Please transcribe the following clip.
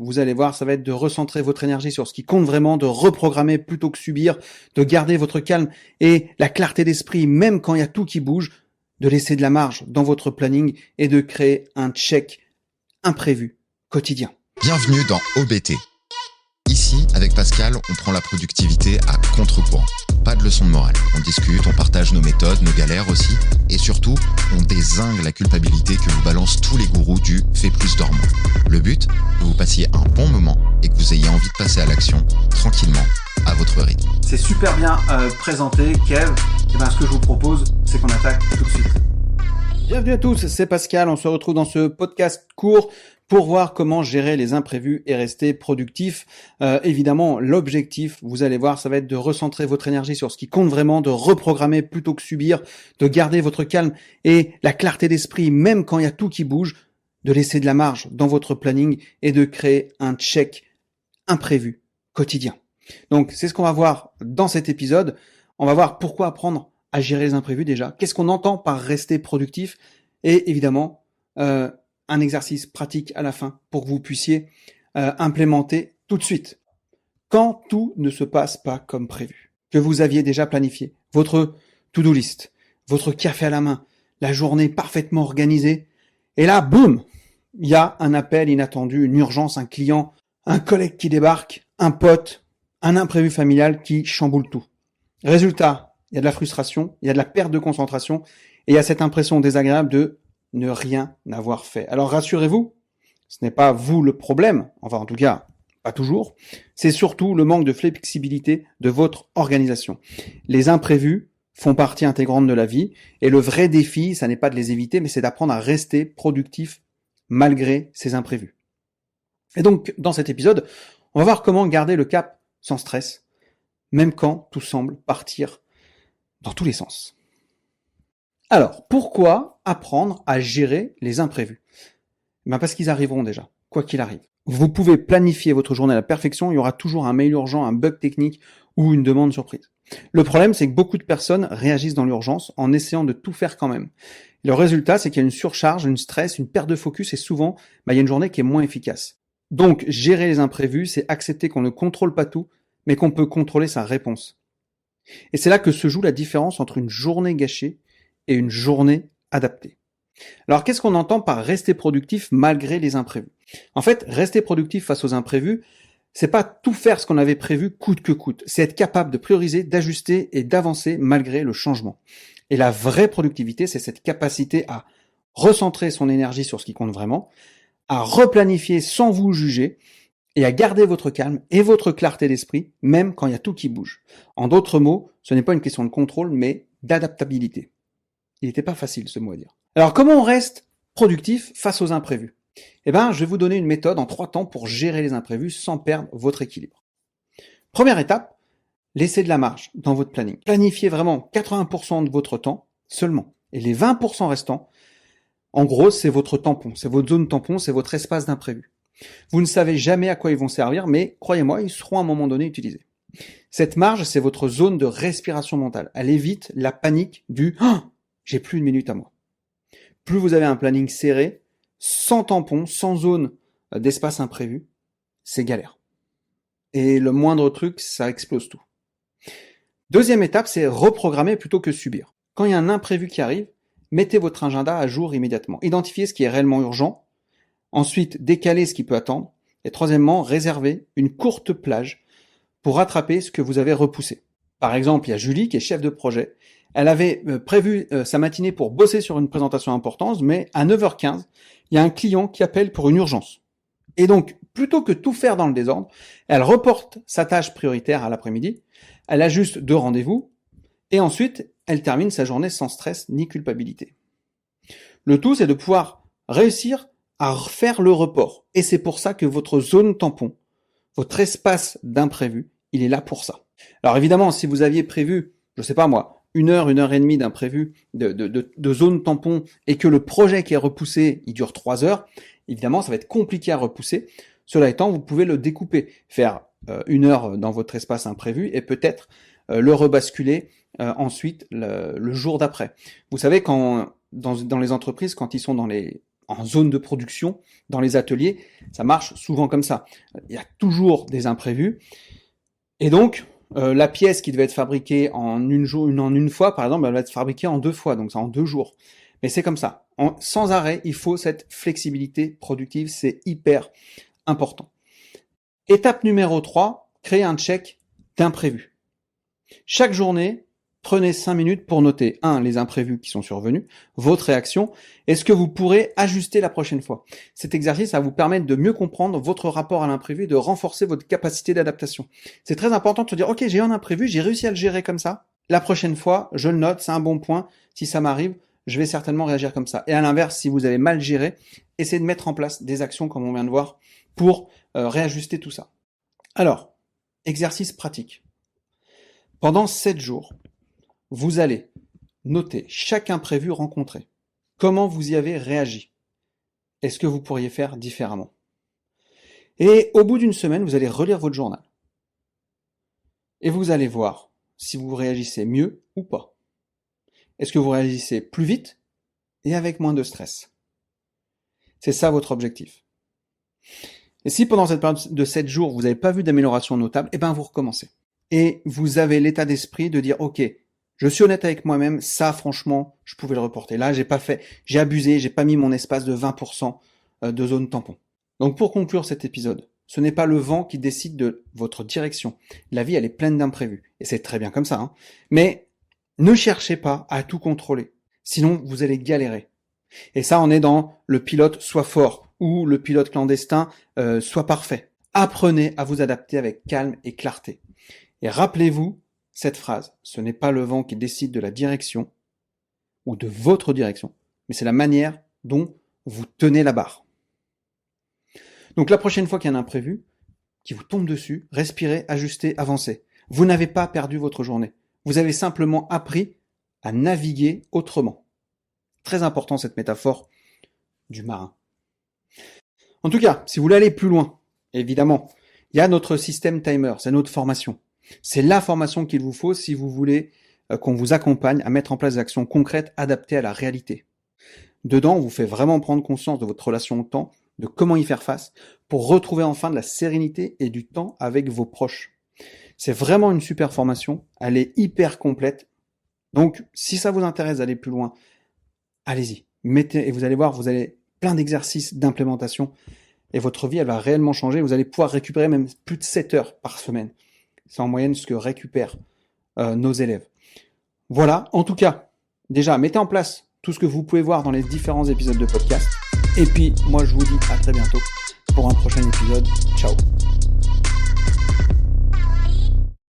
vous allez voir, ça va être de recentrer votre énergie sur ce qui compte vraiment, de reprogrammer plutôt que subir, de garder votre calme et la clarté d'esprit même quand il y a tout qui bouge, de laisser de la marge dans votre planning et de créer un check imprévu quotidien. Bienvenue dans OBT. Ici, avec Pascal, on prend la productivité à contre-courant. Pas de leçon de morale. On discute, on partage nos méthodes, nos galères aussi. Et surtout, on dézingue la culpabilité que vous balancent tous les gourous du « fais plus dormant ». Le but, que vous passiez un bon moment et que vous ayez envie de passer à l'action, tranquillement, à votre rythme. C'est super bien présenté, Kev. Et ce que je vous propose, c'est qu'on attaque tout de suite. Bienvenue à tous, c'est Pascal. On se retrouve dans ce podcast court pour voir comment gérer les imprévus et rester productif. Évidemment, l'objectif, vous allez voir, ça va être de recentrer votre énergie sur ce qui compte vraiment, de reprogrammer plutôt que subir, de garder votre calme et la clarté d'esprit même quand il y a tout qui bouge, de laisser de la marge dans votre planning et de créer un check imprévu quotidien. Donc, c'est ce qu'on va voir dans cet épisode. On va voir pourquoi apprendre à gérer les imprévus déjà. Qu'est-ce qu'on entend par rester productif? Et évidemment, un exercice pratique à la fin pour que vous puissiez implémenter tout de suite. Quand tout ne se passe pas comme prévu, que vous aviez déjà planifié, votre to-do list, votre café à la main, la journée parfaitement organisée, et là, boum, il y a un appel inattendu, une urgence, un client, un collègue qui débarque, un pote, un imprévu familial qui chamboule tout. Résultat, il y a de la frustration, il y a de la perte de concentration, et il y a cette impression désagréable de ne rien avoir fait. Alors rassurez-vous, ce n'est pas vous le problème, enfin en tout cas, pas toujours, c'est surtout le manque de flexibilité de votre organisation. Les imprévus font partie intégrante de la vie, et le vrai défi, ça n'est pas de les éviter, mais c'est d'apprendre à rester productif malgré ces imprévus. Et donc, dans cet épisode, on va voir comment garder le cap sans stress, même quand tout semble partir dans tous les sens. Alors, pourquoi apprendre à gérer les imprévus? Parce qu'ils arriveront déjà, quoi qu'il arrive. Vous pouvez planifier votre journée à la perfection, il y aura toujours un mail urgent, un bug technique ou une demande surprise. Le problème, c'est que beaucoup de personnes réagissent dans l'urgence en essayant de tout faire quand même. Le résultat, c'est qu'il y a une surcharge, une stress, une perte de focus et souvent, il y a une journée qui est moins efficace. Donc, gérer les imprévus, c'est accepter qu'on ne contrôle pas tout, mais qu'on peut contrôler sa réponse. Et c'est là que se joue la différence entre une journée gâchée et une journée adaptée. Alors, qu'est-ce qu'on entend par rester productif malgré les imprévus? En fait, rester productif face aux imprévus, c'est pas tout faire ce qu'on avait prévu coûte que coûte. C'est être capable de prioriser, d'ajuster et d'avancer malgré le changement. Et la vraie productivité, c'est cette capacité à recentrer son énergie sur ce qui compte vraiment, à replanifier sans vous juger et à garder votre calme et votre clarté d'esprit, même quand il y a tout qui bouge. En d'autres mots, ce n'est pas une question de contrôle, mais d'adaptabilité. Il n'était pas facile ce mot à dire. Alors comment on reste productif face aux imprévus? Je vais vous donner une méthode en 3 temps pour gérer les imprévus sans perdre votre équilibre. Première étape, laissez de la marge dans votre planning. Planifiez vraiment 80% de votre temps seulement. Et les 20% restants, en gros, c'est votre tampon, c'est votre zone tampon, c'est votre espace d'imprévu. Vous ne savez jamais à quoi ils vont servir, mais croyez-moi, ils seront à un moment donné utilisés. Cette marge, c'est votre zone de respiration mentale. Elle évite la panique du « Oh, j'ai plus une minute à moi ». Plus vous avez un planning serré, sans tampon, sans zone d'espace imprévu, c'est galère. Et le moindre truc, ça explose tout. Deuxième étape, c'est reprogrammer plutôt que subir. Quand il y a un imprévu qui arrive, mettez votre agenda à jour immédiatement. Identifiez ce qui est réellement urgent. Ensuite, décalez ce qui peut attendre. Et troisièmement, réservez une courte plage pour rattraper ce que vous avez repoussé. Par exemple, il y a Julie qui est chef de projet. Elle avait prévu sa matinée pour bosser sur une présentation importante, mais à 9h15, il y a un client qui appelle pour une urgence. Et donc, plutôt que tout faire dans le désordre, elle reporte sa tâche prioritaire à l'après-midi, elle ajuste 2 rendez-vous, et ensuite, elle termine sa journée sans stress ni culpabilité. Le tout, c'est de pouvoir réussir à faire le report. Et c'est pour ça que votre zone tampon, votre espace d'imprévu, il est là pour ça. Alors évidemment, si vous aviez prévu, je sais pas moi, 1 heure, 1 heure et demie d'imprévu de zone tampon et que le projet qui est repoussé, il dure 3 heures, évidemment, ça va être compliqué à repousser. Cela étant, vous pouvez le découper, faire 1 heure dans votre espace imprévu et peut-être le rebasculer ensuite le jour d'après. Vous savez, dans les entreprises, quand ils sont en zone de production, dans les ateliers, ça marche souvent comme ça. Il y a toujours des imprévus. Et donc, la pièce qui devait être fabriquée en une fois, par exemple, elle va être fabriquée en 2 fois, donc c'est en 2 jours. Mais c'est comme ça. Sans arrêt, il faut cette flexibilité productive, c'est hyper important. Étape numéro 3, créer un check d'imprévus. Chaque journée, prenez 5 minutes pour noter, les imprévus qui sont survenus, votre réaction, et ce que vous pourrez ajuster la prochaine fois. Cet exercice va vous permettre de mieux comprendre votre rapport à l'imprévu et de renforcer votre capacité d'adaptation. C'est très important de se dire, ok, j'ai eu un imprévu, j'ai réussi à le gérer comme ça. La prochaine fois, je le note, c'est un bon point. Si ça m'arrive, je vais certainement réagir comme ça. Et à l'inverse, si vous avez mal géré, essayez de mettre en place des actions, comme on vient de voir, pour réajuster tout ça. Alors, exercice pratique. Pendant 7 jours, vous allez noter chaque imprévu rencontré. Comment vous y avez réagi? Est-ce que vous pourriez faire différemment? Et au bout d'une semaine, vous allez relire votre journal. Et vous allez voir si vous réagissez mieux ou pas. Est-ce que vous réagissez plus vite et avec moins de stress? C'est ça votre objectif. Et si pendant cette période de 7 jours, vous n'avez pas vu d'amélioration notable, vous recommencez. Et vous avez l'état d'esprit de dire, ok, je suis honnête avec moi-même, ça franchement, je pouvais le reporter. Là, j'ai abusé, j'ai pas mis mon espace de 20% de zone tampon. Donc pour conclure cet épisode, ce n'est pas le vent qui décide de votre direction. La vie, elle est pleine d'imprévus. Et c'est très bien comme ça. Mais ne cherchez pas à tout contrôler. Sinon, vous allez galérer. Et ça, on est dans le pilote soit fort ou le pilote clandestin soit parfait. Apprenez à vous adapter avec calme et clarté. Et rappelez-vous cette phrase, ce n'est pas le vent qui décide de la direction ou de votre direction, mais c'est la manière dont vous tenez la barre. Donc la prochaine fois qu'il y a un imprévu qui vous tombe dessus, respirez, ajustez, avancez. Vous n'avez pas perdu votre journée. Vous avez simplement appris à naviguer autrement. Très important cette métaphore du marin. En tout cas, si vous voulez aller plus loin, évidemment, il y a notre système timer, c'est notre formation. C'est la formation qu'il vous faut si vous voulez qu'on vous accompagne à mettre en place des actions concrètes adaptées à la réalité. Dedans, on vous fait vraiment prendre conscience de votre relation au temps, de comment y faire face, pour retrouver enfin de la sérénité et du temps avec vos proches. C'est vraiment une super formation, elle est hyper complète. Donc, si ça vous intéresse d'aller plus loin, allez-y. Et vous allez voir, vous avez plein d'exercices d'implémentation et votre vie, elle va réellement changer. Vous allez pouvoir récupérer même plus de 7 heures par semaine. C'est en moyenne ce que récupèrent nos élèves. Voilà, en tout cas, déjà, mettez en place tout ce que vous pouvez voir dans les différents épisodes de podcast. Et puis, moi, je vous dis à très bientôt pour un prochain épisode. Ciao.